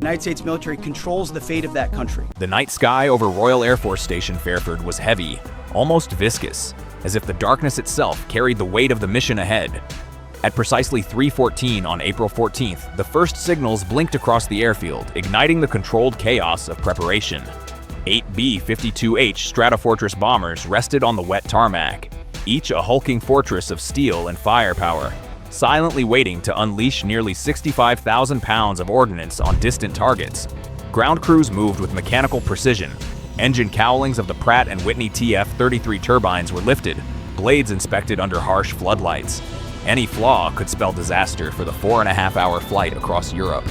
The United States military controls the fate of that country. The night sky over Royal Air Force Station Fairford was heavy, almost viscous, as if the darkness itself carried the weight of the mission ahead. At precisely 3:14 on April 14th, the first signals blinked across the airfield, igniting the controlled chaos of preparation. 8 B-52H Stratofortress bombers rested on the wet tarmac, each a hulking fortress of steel and firepower, silently waiting to unleash nearly 65,000 pounds of ordnance on distant targets. Ground crews moved with mechanical precision. Engine cowlings of the Pratt & Whitney TF-33 turbines were lifted, blades inspected under harsh floodlights. Any flaw could spell disaster for the 4.5-hour flight across Europe.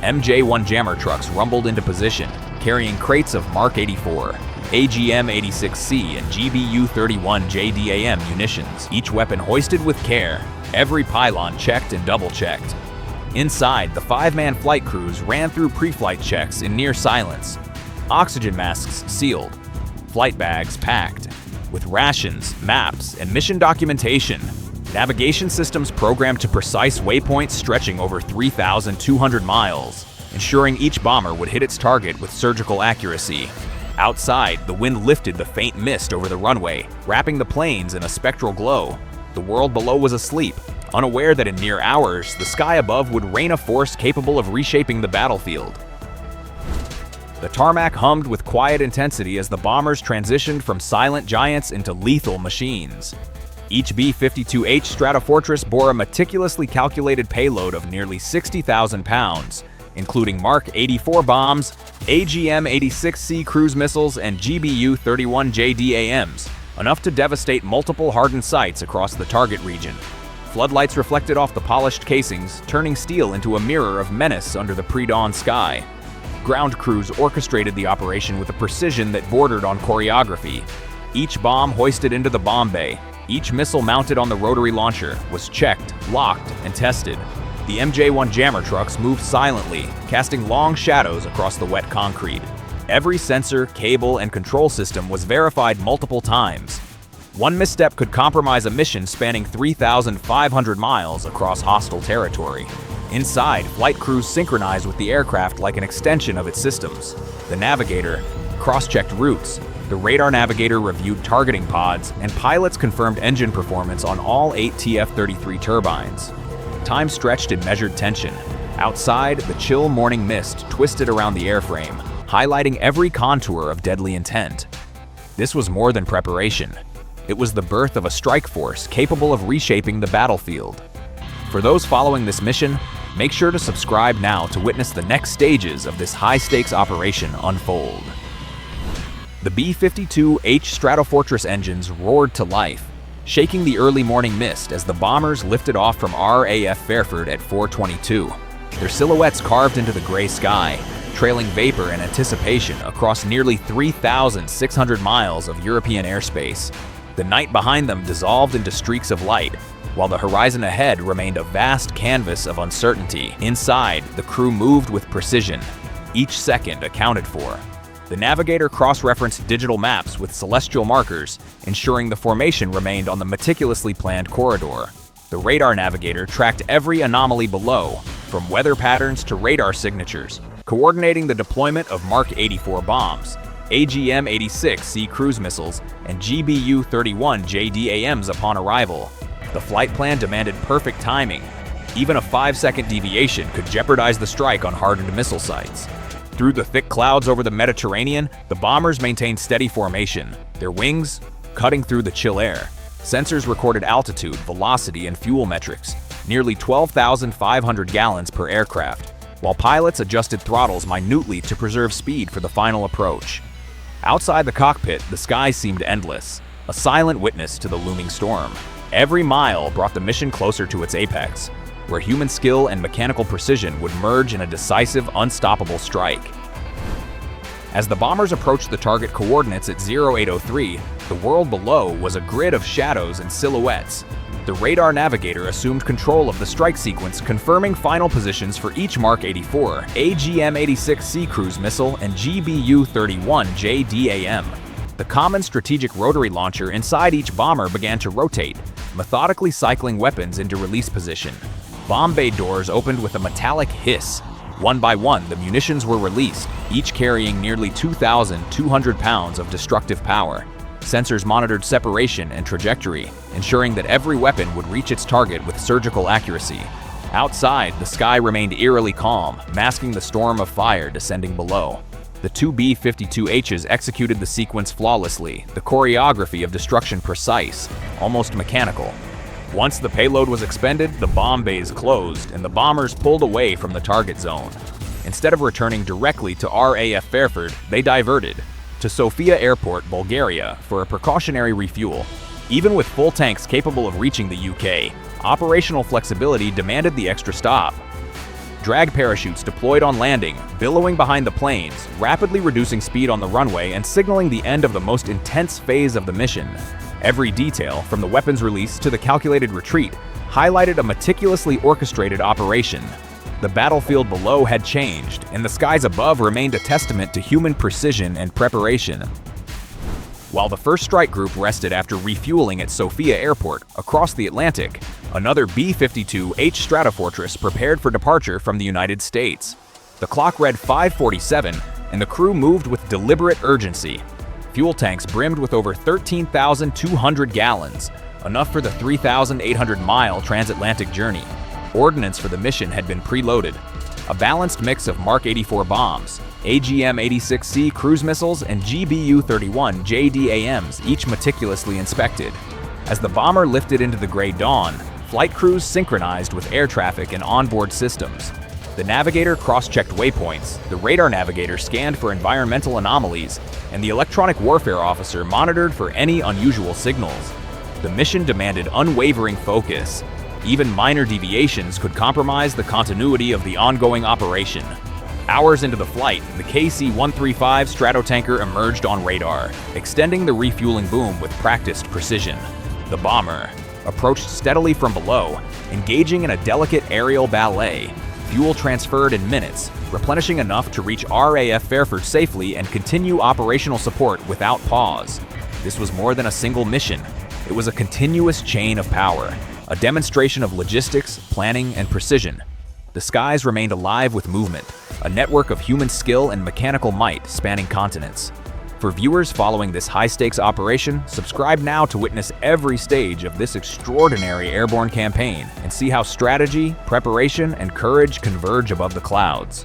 MJ-1 jammer trucks rumbled into position, carrying crates of Mark 84, AGM-86C, and GBU-31 JDAM munitions, each weapon hoisted with care, every pylon checked and double-checked. Inside, the 5-man flight crews ran through pre-flight checks in near silence. Oxygen masks sealed, flight bags packed, with rations, maps, and mission documentation. Navigation systems programmed to precise waypoints stretching over 3,200 miles, ensuring each bomber would hit its target with surgical accuracy. Outside, the wind lifted the faint mist over the runway, wrapping the planes in a spectral glow. The world below was asleep, unaware that in mere hours, the sky above would rain a force capable of reshaping the battlefield. The tarmac hummed with quiet intensity as the bombers transitioned from silent giants into lethal machines. Each B-52H Stratofortress bore a meticulously calculated payload of nearly 60,000 pounds, including Mark 84 bombs, AGM-86C cruise missiles, and GBU-31 JDAMs, enough to devastate multiple hardened sites across the target region. Floodlights reflected off the polished casings, turning steel into a mirror of menace under the pre-dawn sky. Ground crews orchestrated the operation with a precision that bordered on choreography. Each bomb hoisted into the bomb bay, each missile mounted on the rotary launcher, was checked, locked, and tested. The MJ-1 jammer trucks moved silently, casting long shadows across the wet concrete. Every sensor, cable, and control system was verified multiple times. One misstep could compromise a mission spanning 3,500 miles across hostile territory. Inside, flight crews synchronized with the aircraft like an extension of its systems. The navigator cross-checked routes, the radar navigator reviewed targeting pods, and pilots confirmed engine performance on all 8 TF-33 turbines. Time stretched in measured tension. Outside, the chill morning mist twisted around the airframe, highlighting every contour of deadly intent. This was more than preparation. It was the birth of a strike force capable of reshaping the battlefield. For those following this mission, make sure to subscribe now to witness the next stages of this high-stakes operation unfold. The B-52H Stratofortress engines roared to life, shaking the early morning mist as the bombers lifted off from RAF Fairford at 4:22. Their silhouettes carved into the gray sky, trailing vapor and anticipation across nearly 3,600 miles of European airspace. The night behind them dissolved into streaks of light, while the horizon ahead remained a vast canvas of uncertainty. Inside, the crew moved with precision, each second accounted for. The navigator cross-referenced digital maps with celestial markers, ensuring the formation remained on the meticulously planned corridor. The radar navigator tracked every anomaly below, from weather patterns to radar signatures, coordinating the deployment of Mark 84 bombs, AGM-86C cruise missiles, and GBU-31 JDAMs upon arrival. The flight plan demanded perfect timing. Even a 5-second deviation could jeopardize the strike on hardened missile sites. Through the thick clouds over the Mediterranean, the bombers maintained steady formation, their wings cutting through the chill air. Sensors recorded altitude, velocity, and fuel metrics, nearly 12,500 gallons per aircraft, while pilots adjusted throttles minutely to preserve speed for the final approach. Outside the cockpit, the sky seemed endless, a silent witness to the looming storm. Every mile brought the mission closer to its apex, where human skill and mechanical precision would merge in a decisive, unstoppable strike. As the bombers approached the target coordinates at 0803, the world below was a grid of shadows and silhouettes. The radar navigator assumed control of the strike sequence, confirming final positions for each Mark 84, AGM-86C cruise missile, and GBU-31 JDAM. The common strategic rotary launcher inside each bomber began to rotate, methodically cycling weapons into release position. Bomb bay doors opened with a metallic hiss, One by one, the munitions were released, each carrying nearly 2,200 pounds of destructive power. Sensors monitored separation and trajectory, ensuring that every weapon would reach its target with surgical accuracy. Outside, the sky remained eerily calm, masking the storm of fire descending below. The two B-52Hs executed the sequence flawlessly, the choreography of destruction precise, almost mechanical. Once the payload was expended, the bomb bays closed and the bombers pulled away from the target zone. Instead of returning directly to RAF Fairford, they diverted to Sofia Airport, Bulgaria, for a precautionary refuel. Even with full tanks capable of reaching the UK, operational flexibility demanded the extra stop. Drag parachutes deployed on landing, billowing behind the planes, rapidly reducing speed on the runway and signaling the end of the most intense phase of the mission. Every detail, from the weapons release to the calculated retreat, highlighted a meticulously orchestrated operation. The battlefield below had changed, and the skies above remained a testament to human precision and preparation. While the first strike group rested after refueling at Sofia Airport across the Atlantic, another B-52H Stratofortress prepared for departure from the United States. The clock read 5:47, and the crew moved with deliberate urgency. Fuel tanks brimmed with over 13,200 gallons, enough for the 3,800-mile transatlantic journey. Ordnance for the mission had been preloaded. A balanced mix of Mark 84 bombs, AGM-86C cruise missiles, and GBU-31 JDAMs, each meticulously inspected. As the bomber lifted into the gray dawn, flight crews synchronized with air traffic and onboard systems. The navigator cross-checked waypoints, the radar navigator scanned for environmental anomalies, and the electronic warfare officer monitored for any unusual signals. The mission demanded unwavering focus. Even minor deviations could compromise the continuity of the ongoing operation. Hours into the flight, the KC-135 Stratotanker emerged on radar, extending the refueling boom with practiced precision. The bomber approached steadily from below, engaging in a delicate aerial ballet. Fuel transferred in minutes, replenishing enough to reach RAF Fairford safely and continue operational support without pause. This was more than a single mission. It was a continuous chain of power, a demonstration of logistics, planning, and precision. The skies remained alive with movement, a network of human skill and mechanical might spanning continents. For viewers following this high-stakes operation, subscribe now to witness every stage of this extraordinary airborne campaign and see how strategy, preparation, and courage converge above the clouds.